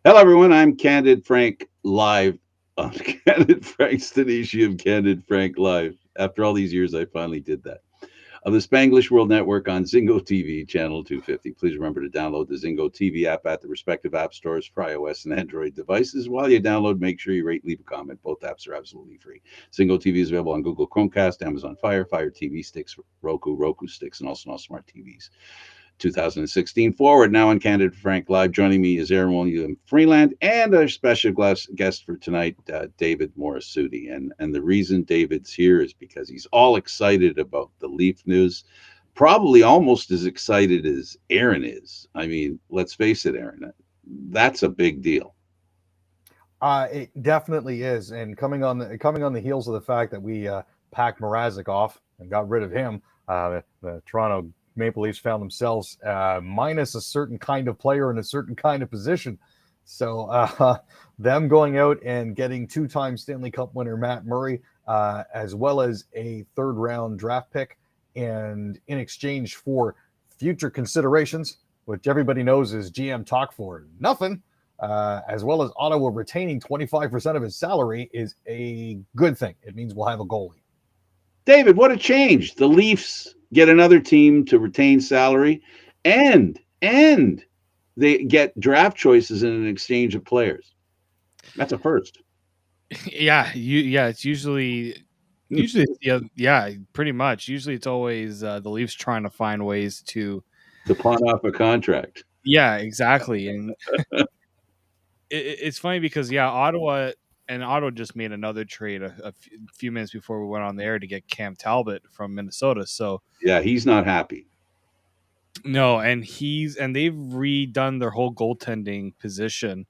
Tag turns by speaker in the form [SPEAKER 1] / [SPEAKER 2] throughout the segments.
[SPEAKER 1] Hello, everyone. I'm Candid Frank live on Candid Frank Stanisci of Candid Frank Live. After all these years, I finally did that. On the Spanglish World Network on Zingo TV, channel 250. Please remember to download the Zingo TV app at the respective app stores for iOS and Android devices. While you download, make sure you rate, leave a comment. Both apps are absolutely free. Zingo TV is available on Google Chromecast, Amazon Fire, Fire TV sticks, Roku sticks, and also on smart TVs. 2016 forward. Now on Candid Frank Live, joining me is Aaron William Freeland and our special guest for tonight, David Morisuti. And the reason David's here is because he's all excited about the Leaf news, probably almost as excited as Aaron is. I mean, let's face it, Aaron, that's a big deal.
[SPEAKER 2] It definitely is, and coming on the heels of the fact that we packed Mrazek off and got rid of him, the Toronto Maple Leafs found themselves minus a certain kind of player in a certain kind of position. So them going out and getting two-time Stanley Cup winner Matt Murray, as well as a third-round draft pick, and in exchange for future considerations, which everybody knows is GM talk for nothing, as well as Ottawa retaining 25% of his salary, is a good thing. It means we'll have a goalie.
[SPEAKER 1] David, what a change. The Leafs get another team to retain salary and they get draft choices in an exchange of players. That's a first.
[SPEAKER 3] It's usually pretty much. Usually it's always the Leafs trying to find ways to.
[SPEAKER 1] To pawn off a contract.
[SPEAKER 3] Yeah, exactly, and it's funny because Ottawa just made another trade a few minutes before we went on the air to get Cam Talbot from Minnesota. So
[SPEAKER 1] Yeah, he's not happy.
[SPEAKER 3] no, and they've redone their whole goaltending position,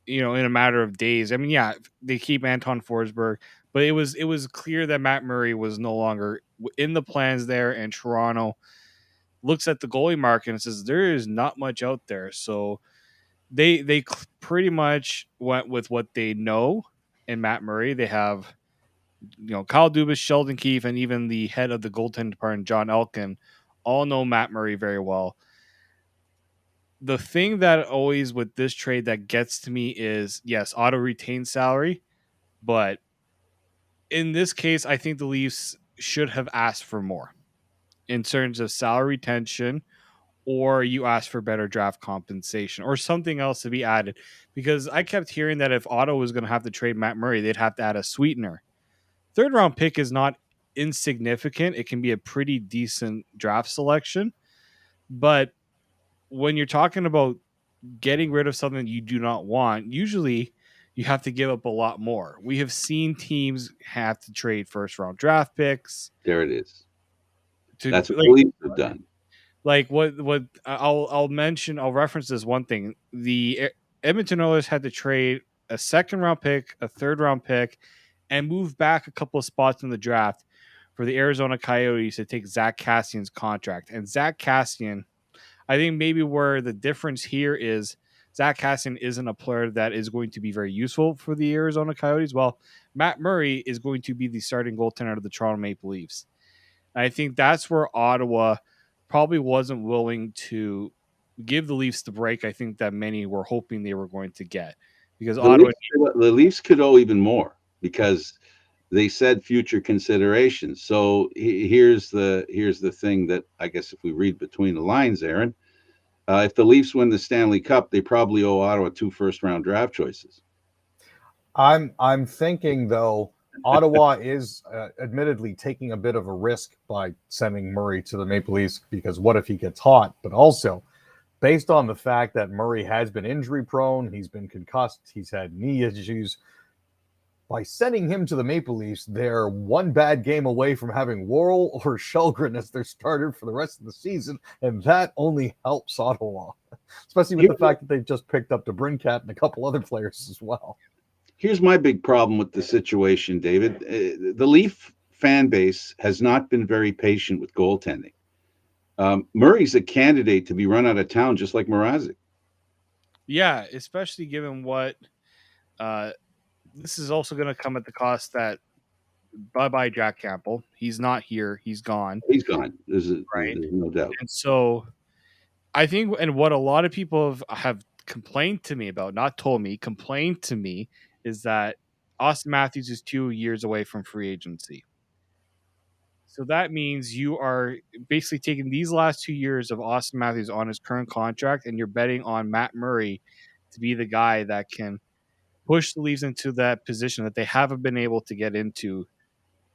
[SPEAKER 3] in a matter of days. I mean, yeah, they keep Anton Forsberg, but it was clear that Matt Murray was no longer in the plans there, and Toronto looks at the goalie market and says there is not much out there. So they pretty much went with what they know in Matt Murray. They have Kyle Dubas, Sheldon Keefe, and even the head of the goaltending department, John Elkin, all know Matt Murray very well. The thing that always with this trade that gets to me is yes, auto retain salary, but in this case, I think the Leafs should have asked for more in terms of salary retention, or you ask for better draft compensation or something else to be added. Because I kept hearing that if Ottawa was going to have to trade Matt Murray, they'd have to add a sweetener. Third round pick is not insignificant. It can be a pretty decent draft selection. But when you're talking about getting rid of something you do not want, usually you have to give up a lot more. We have seen teams have to trade first round draft picks
[SPEAKER 1] There it is.
[SPEAKER 3] to
[SPEAKER 1] That's what the Leafs have done.
[SPEAKER 3] like what I'll reference this one thing. The Edmonton Oilers had to trade a second round pick, a third round pick, and move back a couple of spots in the draft for the Arizona Coyotes to take Zach Cassian's contract. And Zach Cassian, I think maybe where the difference here is Zach Cassian isn't a player that is going to be very useful for the Arizona Coyotes. Well, Matt Murray is going to be the starting goaltender of the Toronto Maple Leafs. And I think that's where Ottawa probably wasn't willing to give the Leafs the break I think that many were hoping they were going to get. Because
[SPEAKER 1] The
[SPEAKER 3] Ottawa.
[SPEAKER 1] Leafs could owe even more because they said future considerations. So here's the thing that I guess if we read between the lines, Aaron, if the Leafs win the Stanley Cup, they probably owe Ottawa 2 first-round draft choices.
[SPEAKER 2] I'm thinking though, Ottawa is admittedly taking a bit of a risk by sending Murray to the Maple Leafs, because what if he gets hot? But also, based on the fact that Murray has been injury prone, he's been concussed, he's had knee issues. By sending him to the Maple Leafs, they're one bad game away from having Worrell or Shelgren as their starter for the rest of the season, and that only helps Ottawa, especially with the fact that they've just picked up DeBrincat and a couple other players as well.
[SPEAKER 1] Here's my big problem with the situation, David. The Leaf fan base has not been very patient with goaltending. Murray's a candidate to be run out of town, just like Mrazek.
[SPEAKER 3] Yeah, especially given what uh, this is also going to come at the cost that bye bye Jack Campbell. He's not here. He's gone.
[SPEAKER 1] He's gone. There's
[SPEAKER 3] Right.
[SPEAKER 1] no doubt.
[SPEAKER 3] And so I think, and what a lot of people have complained to me about, not told me, complained to me, is that Austin Matthews is 2 years away from free agency. So that means you are basically taking these last 2 years of Austin Matthews on his current contract, and you're betting on Matt Murray to be the guy that can push the Leafs into that position that they haven't been able to get into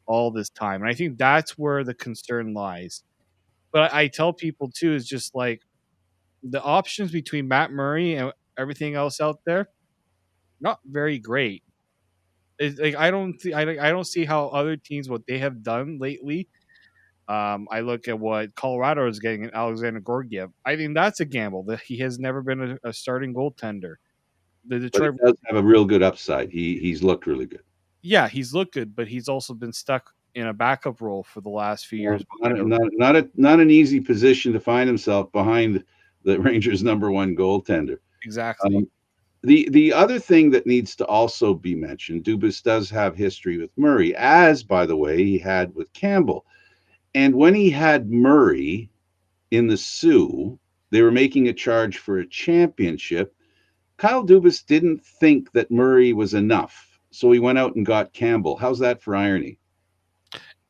[SPEAKER 3] all this time. And I think that's where the concern lies. But I tell people too, is just like the options between Matt Murray and everything else out there, not very great. It's like I don't see how other teams, what they have done lately. I look at what Colorado is getting in Alexander Gorgiev. I think that's a gamble. That he has never been a starting goaltender. The
[SPEAKER 1] But he
[SPEAKER 3] Detroit,
[SPEAKER 1] does have a real good upside. He's looked really good.
[SPEAKER 3] yeah, he's looked good, but he's also been stuck in a backup role for the last few years.
[SPEAKER 1] Not an easy position to find himself behind the Rangers' number one goaltender.
[SPEAKER 3] Exactly.
[SPEAKER 1] The other thing that needs to also be mentioned, Dubas does have history with Murray, as by the way he had with Campbell. And when he had Murray in the Sioux, they were making a charge for a championship. Kyle Dubas didn't think that Murray was enough, so he went out and got Campbell. How's that for irony?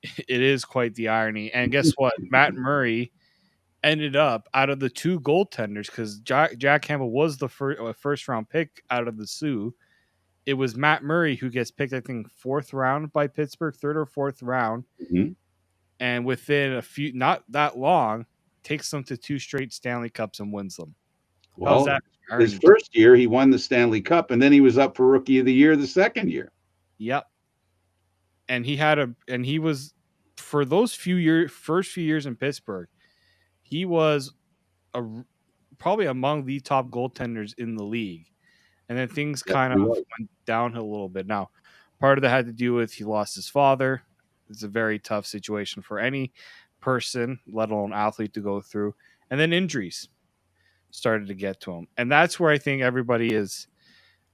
[SPEAKER 3] It is quite the irony. And guess what? Matt Murray ended up out of the two goaltenders, because Jack Campbell was the first round pick out of the Sioux. It was Matt Murray who gets picked, I think, 4th round by Pittsburgh, 3rd or 4th round.
[SPEAKER 1] Mm-hmm.
[SPEAKER 3] And within a few, not that long, takes them to 2 straight Stanley Cups and wins them.
[SPEAKER 1] Well, his first year, he won the Stanley Cup, and then he was up for Rookie of the Year the second year.
[SPEAKER 3] Yep. And he was, for those first few years in Pittsburgh, he was probably among the top goaltenders in the league. And then things kind of went downhill a little bit. Now, part of that had to do with he lost his father. It's a very tough situation for any person, let alone athlete, to go through. And then injuries started to get to him. And that's where I think everybody is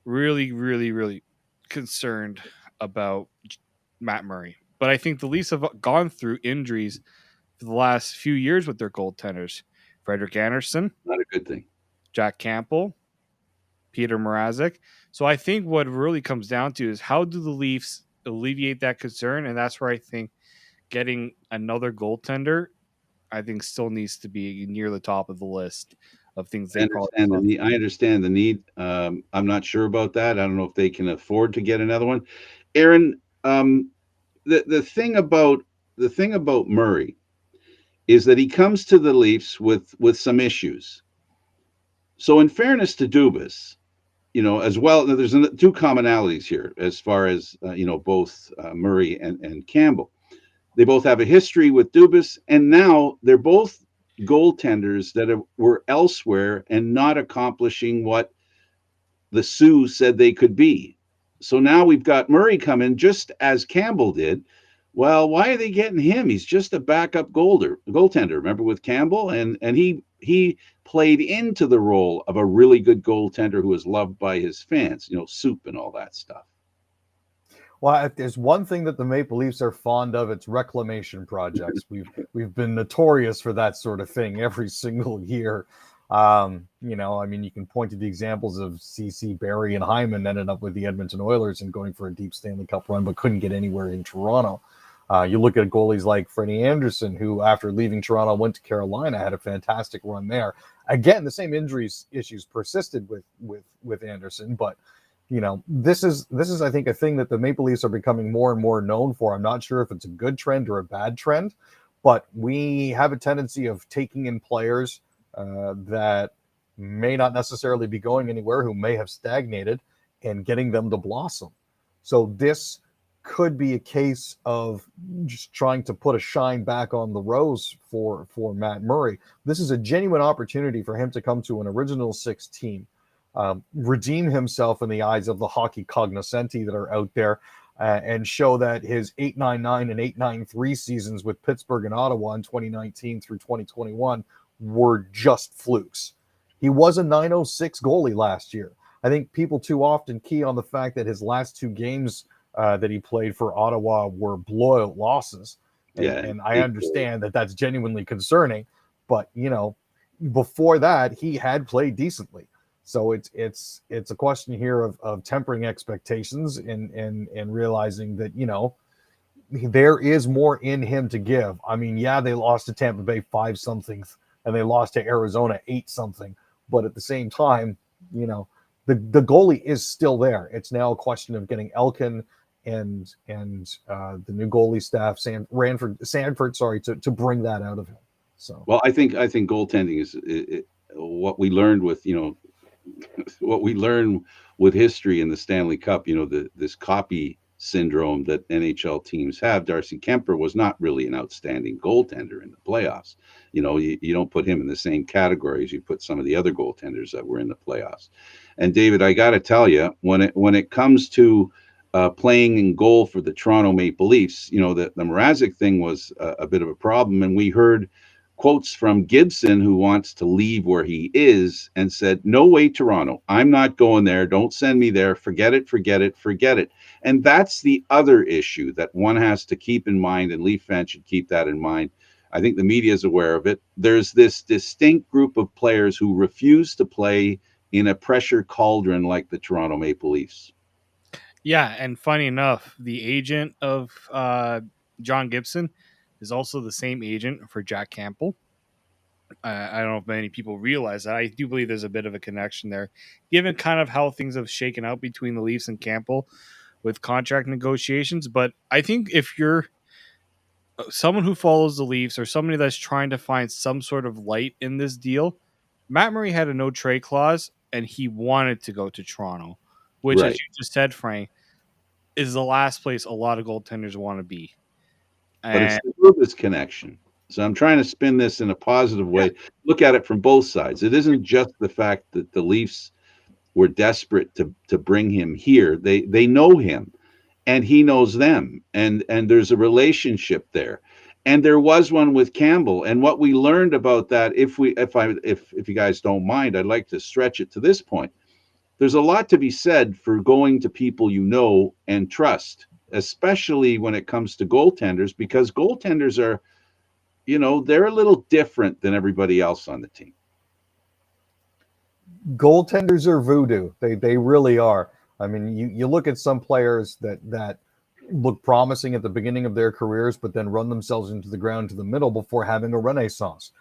[SPEAKER 3] really, really, really concerned about Matt Murray. But I think the Leafs have gone through injuries for the last few years with their goaltenders. Frederik Andersen.
[SPEAKER 1] Not a good thing.
[SPEAKER 3] Jack Campbell. Peter Mrazek. So I think what really comes down to is how do the Leafs alleviate that concern? And that's where I think getting another goaltender, I think, still needs to be near the top of the list of things they probably.
[SPEAKER 1] I understand the need. I'm not sure about that. I don't know if they can afford to get another one. Aaron, the thing about Murray is that he comes to the Leafs with some issues. So in fairness to Dubas, as well, there's 2 commonalities here as far as, both Murray and Campbell. They both have a history with Dubas, and now they're both goaltenders that were elsewhere and not accomplishing what the Sioux said they could be. So now we've got Murray come in just as Campbell did. Well, why are they getting him? He's just a backup goaltender. Remember with Campbell, and he played into the role of a really good goaltender who is loved by his fans. Soup and all that stuff.
[SPEAKER 2] Well, if there's one thing that the Maple Leafs are fond of, it's reclamation projects. We've been notorious for that sort of thing every single year. You can point to the examples of C.C. Barry and Hyman ended up with the Edmonton Oilers and going for a deep Stanley Cup run, but couldn't get anywhere in Toronto. You look at goalies like Freddie Anderson, who after leaving Toronto went to Carolina, had a fantastic run there. Again, the same injuries issues persisted with Anderson, but this is I think a thing that the Maple Leafs are becoming more and more known for. I'm not sure if it's a good trend or a bad trend, but we have a tendency of taking in players that may not necessarily be going anywhere, who may have stagnated, and getting them to blossom. So this could be a case of just trying to put a shine back on the rose for Matt Murray. This is a genuine opportunity for him to come to an original 6 team, redeem himself in the eyes of the hockey cognoscenti that are out there, and show that his 8-9-9 and 8-9-3 seasons with Pittsburgh and Ottawa in 2019 through 2021 were just flukes. He was a 906 goalie last year. I think people too often key on the fact that his last 2 games that he played for Ottawa were blowout losses. And I understand that that's genuinely concerning, but before that he had played decently. So it's a question here of tempering expectations and realizing that, there is more in him to give. I mean, yeah, they lost to Tampa Bay 5 something, and they lost to Arizona 8 something, but at the same time, you know, the goalie is still there. It's now a question of getting Elkin and the new goalie staff, Sanford, sorry, to bring that out of him. So
[SPEAKER 1] Well, I think goaltending is what we learned with what we learn with history in the Stanley Cup. This copy syndrome that NHL teams have. Darcy Kemper was not really an outstanding goaltender in the playoffs. You don't put him in the same category as you put some of the other goaltenders that were in the playoffs. And David, I got to tell you, when it comes to playing in goal for the Toronto Maple Leafs, the Mrazek thing was a bit of a problem, and we heard quotes from Gibson, who wants to leave where he is, and said, "No way, Toronto. I'm not going there. Don't send me there. Forget it, forget it, forget it." And that's the other issue that one has to keep in mind, and Leaf fans should keep that in mind. I think the media is aware of it. There's this distinct group of players who refuse to play in a pressure cauldron like the Toronto Maple Leafs.
[SPEAKER 3] Yeah, and funny enough, the agent of John Gibson is also the same agent for Jack Campbell. I don't know if many people realize that. I do believe there's a bit of a connection there, given kind of how things have shaken out between the Leafs and Campbell with contract negotiations. But I think if you're someone who follows the Leafs or somebody that's trying to find some sort of light in this deal, Matt Murray had a no trade clause and he wanted to go to Toronto, which, as
[SPEAKER 1] Right.
[SPEAKER 3] you just said, Frank, is the last place a lot of goaltenders want to be.
[SPEAKER 1] But
[SPEAKER 3] And
[SPEAKER 1] it's the Rubis connection. So I'm trying to spin this in a positive way. Look at it from both sides. It isn't just the fact that the Leafs were desperate to bring him here. They know him, and he knows them, and there's a relationship there. And there was one with Campbell. And what we learned about that, if you guys don't mind, I'd like to stretch it to this point. There's a lot to be said for going to people you know and trust, especially when it comes to goaltenders, because goaltenders are, they're a little different than everybody else on the team.
[SPEAKER 2] goaltenders are voodoo. They really are. I mean, you look at some players that look promising at the beginning of their careers, but then run themselves into the ground to the middle before having a renaissance.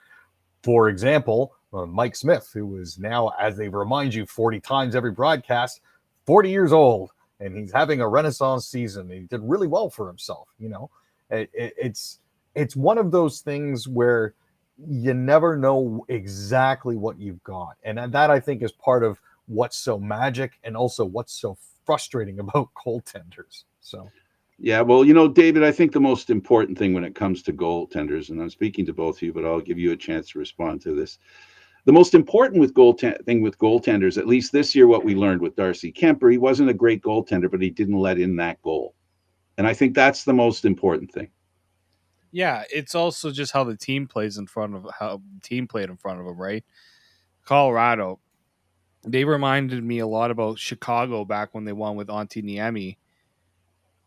[SPEAKER 2] For example, Mike Smith, who is now, as they remind you 40 times every broadcast, 40 years old, and he's having a renaissance season. He did really well for himself. It's one of those things where you never know exactly what you've got, and that I think is part of what's so magic and also what's so frustrating about goaltenders. So
[SPEAKER 1] Yeah, well, David, I think the most important thing when it comes to goaltenders, and I'm speaking to both of you, but I'll give you a chance to respond to this. The most important thing with goaltenders, at least this year, what we learned with Darcy Kemper, he wasn't a great goaltender, but he didn't let in that goal. And I think that's the most important thing.
[SPEAKER 3] yeah, it's also just how the team plays in front of how the team played in front of him, right? Colorado, they reminded me a lot about Chicago back when they won with Antti Niemi.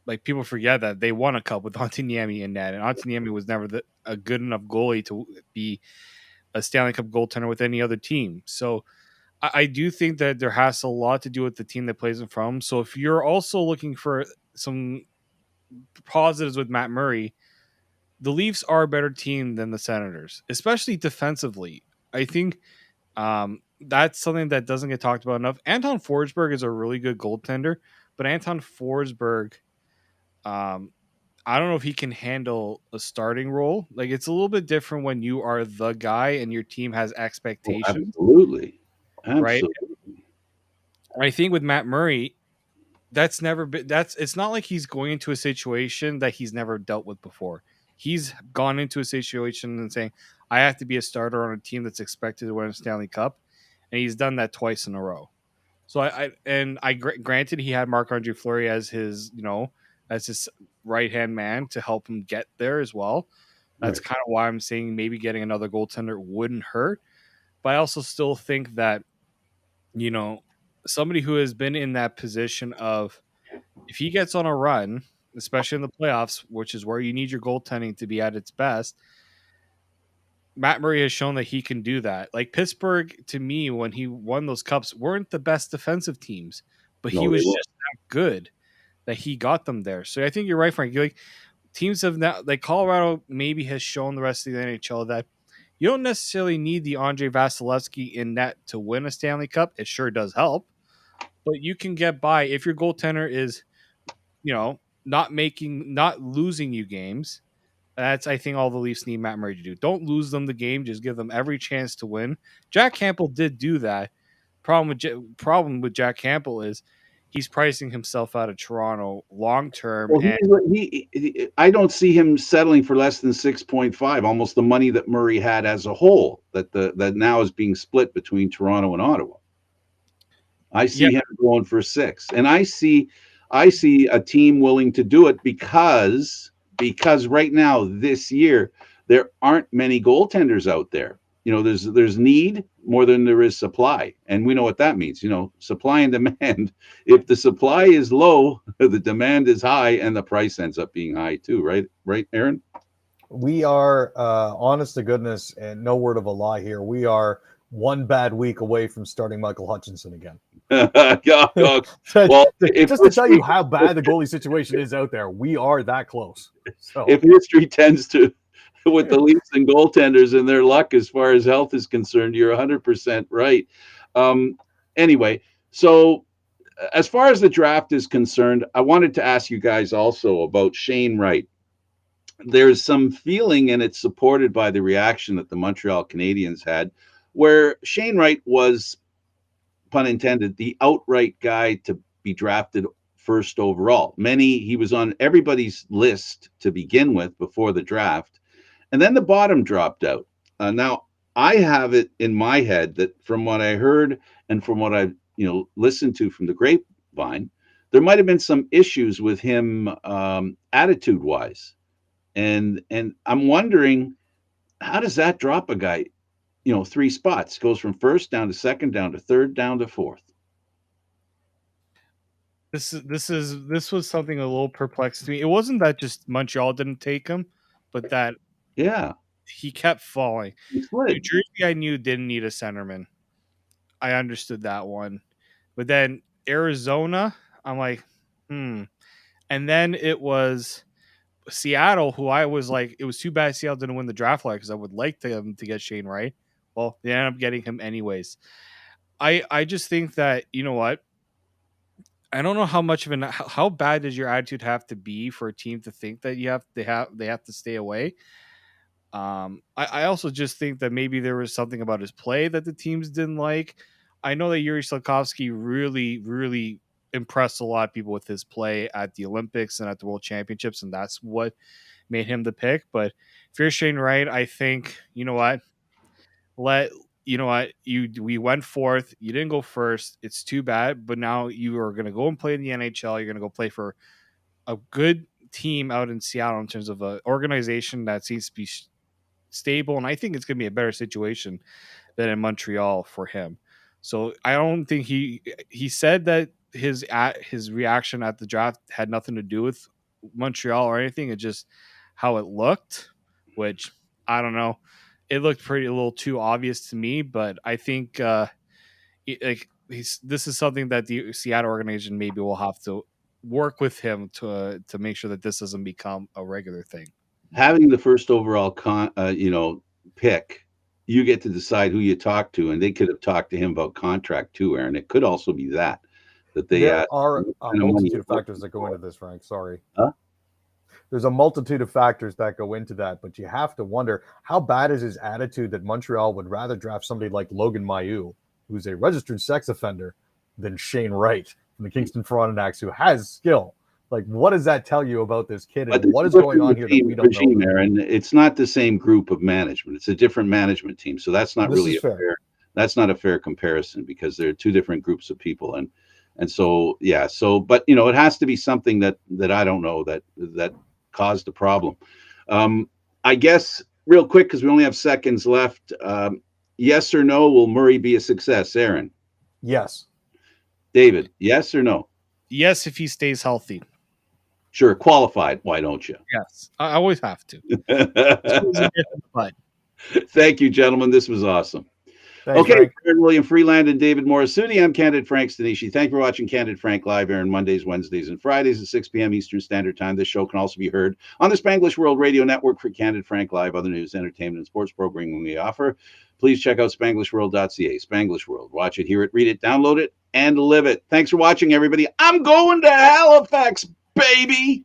[SPEAKER 3] Like people forget that they won a cup with Antti Niemi in that, and Antti Niemi was never a good enough goalie to be a Stanley Cup goaltender with any other team. So I do think that there has a lot to do with the team that plays in from. So if you're also looking for some positives with Matt Murray, the Leafs are a better team than the Senators, especially defensively. I think that's something that doesn't get talked about enough. Anton Forsberg is a really good goaltender, but Anton Forsberg, um, I don't know if he can handle a starting role. Like it's a little bit different when you are the guy and your team has
[SPEAKER 1] Oh,
[SPEAKER 3] expectations,
[SPEAKER 1] absolutely.
[SPEAKER 3] right?
[SPEAKER 1] Absolutely.
[SPEAKER 3] I think with Matt Murray, that's never been that's it's not like he's going into a situation that he's never dealt with before. He's gone into a situation and saying, I have to be a starter on a team that's expected to win a Stanley Cup. And he's done that twice in a row. So granted he had Marc Andre Fleury as his right hand man to help him get there as well. That's
[SPEAKER 1] Right.
[SPEAKER 3] kind of why I'm saying maybe getting another goaltender wouldn't hurt. But I also still think that, you know, somebody who has been in that position of if he gets on a run, especially in the playoffs, which is where you need your goaltending to be at its best, Matt Murray has shown that he can do that. Like Pittsburgh, to me, when he won those cups, weren't the best defensive teams, but he
[SPEAKER 1] No, they
[SPEAKER 3] was
[SPEAKER 1] won't.
[SPEAKER 3] just that good that he got them there. So I think you're right, Frank. You're like teams have now, like Colorado, maybe has shown the rest of the NHL that you don't necessarily need the Andre Vasilevsky in net to win a Stanley Cup. It sure does help, but you can get by if your goaltender is, not losing you games. That's, I think, all the Leafs need Matt Murray to do. Don't lose them the game. Just give them every chance to win. Jack Campbell did do that. Problem with Jack Campbell is he's pricing himself out of Toronto long term,
[SPEAKER 1] Well,
[SPEAKER 3] and
[SPEAKER 1] I don't see him settling for less than 6.5, almost the money that Murray had as a whole, that now is being split between Toronto and Ottawa. I
[SPEAKER 3] yeah,
[SPEAKER 1] see him going for 6, and I see a team willing to do it because right now this year there aren't many goaltenders out there. There's need more than there is supply, and we know what that means. Supply and demand. If the supply is low, the demand is high, and the price ends up being high too. Right, Aaron?
[SPEAKER 2] We are, honest to goodness, and no word of a lie here, we are one bad week away from starting Michael Hutchinson again.
[SPEAKER 1] Well,
[SPEAKER 2] just to tell you how bad the goalie situation is out there, we are that close. So
[SPEAKER 1] if history tends to, with the Leafs and goaltenders and their luck as far as health is concerned, you're 100% right. Anyway, so as far as the draft is concerned, I wanted to ask you guys also about Shane Wright. There's some feeling, and it's supported by the reaction that the Montreal Canadiens had, where Shane Wright was, pun intended, the outright guy to be drafted first overall. He was on everybody's list to begin with before the draft, and then the bottom dropped out. Now, I have it in my head that from what I heard and from what I've listened to from the grapevine, there might have been some issues with him attitude-wise, and I'm wondering, how does that drop a guy? 3 spots, goes from first down to second, down to third, down to fourth.
[SPEAKER 3] this was something a little perplexing to me. It wasn't that just Montreal didn't take him, but that
[SPEAKER 1] Yeah,
[SPEAKER 3] he kept falling.
[SPEAKER 1] he
[SPEAKER 3] New
[SPEAKER 1] slid.
[SPEAKER 3] Jersey, I knew didn't need a centerman. I understood that one, but then Arizona, I'm like, and then it was Seattle, who I was like, it was too bad Seattle didn't win the draft lottery because I would like them to get Shane Wright. Well, they ended up getting him anyways. I just think that, you know what? I don't know how much of how bad does your attitude have to be for a team to think that they have to stay away. I also just think that maybe there was something about his play that the teams didn't like. I know that Yuri Slafkovsky really, really impressed a lot of people with his play at the Olympics and at the World Championships, and that's what made him the pick. But if you're Shane Wright, I think, you know what, we went fourth, you didn't go first. It's too bad, but now you are going to go and play in the NHL. You're going to go play for a good team out in Seattle in terms of an organization that seems to be stable, and I think it's going to be a better situation than in Montreal for him. So I don't think he said that his reaction at the draft had nothing to do with Montreal or anything. It's just how it looked, which I don't know. It looked a little too obvious to me, but I think this is something that the Seattle organization maybe will have to work with him to make sure that this doesn't become a regular thing.
[SPEAKER 1] Having the first overall pick, you get to decide who you talk to, and they could have talked to him about contract too, Aaron. It could also be that they
[SPEAKER 2] there are a
[SPEAKER 1] kind of money
[SPEAKER 2] multitude of factors that go into this, Frank. Sorry.
[SPEAKER 1] Huh?
[SPEAKER 2] There's a multitude of factors that go into that, but you have to wonder how bad is his attitude that Montreal would rather draft somebody like Logan Mailloux, who's a registered sex offender, than Shane Wright from the Kingston Frontenacs, who has skill. Like, what does that tell you about this kid, and what is going on here that we don't know?
[SPEAKER 1] Aaron, it's not the same group of management. It's a different management team, so that's not really fair. That's not a fair comparison because there are two different groups of people, and so yeah. So, but it has to be something that I don't know that caused the problem. I guess real quick because we only have seconds left. Yes or no? Will Murray be a success, Aaron?
[SPEAKER 2] Yes.
[SPEAKER 1] David, yes or no?
[SPEAKER 3] Yes, if he stays healthy.
[SPEAKER 1] Sure, qualified. Why don't you?
[SPEAKER 3] Yes, I always have to.
[SPEAKER 1] But Thank you, gentlemen. This was awesome.
[SPEAKER 2] Thanks,
[SPEAKER 1] Okay,
[SPEAKER 2] Frank.
[SPEAKER 1] for William Freeland and David Morassutti, I'm Candid Frank Stanisci. Thank you for watching Candid Frank live airing Mondays, Wednesdays, and Fridays at 6 p.m. Eastern Standard Time. This show can also be heard on the Spanglish World Radio Network for Candid Frank Live, other news, entertainment, and sports programming we offer. Please check out SpanglishWorld.ca. Spanglish World. Watch it, hear it, read it, download it, and live it. Thanks for watching, everybody. I'm going to Halifax, baby.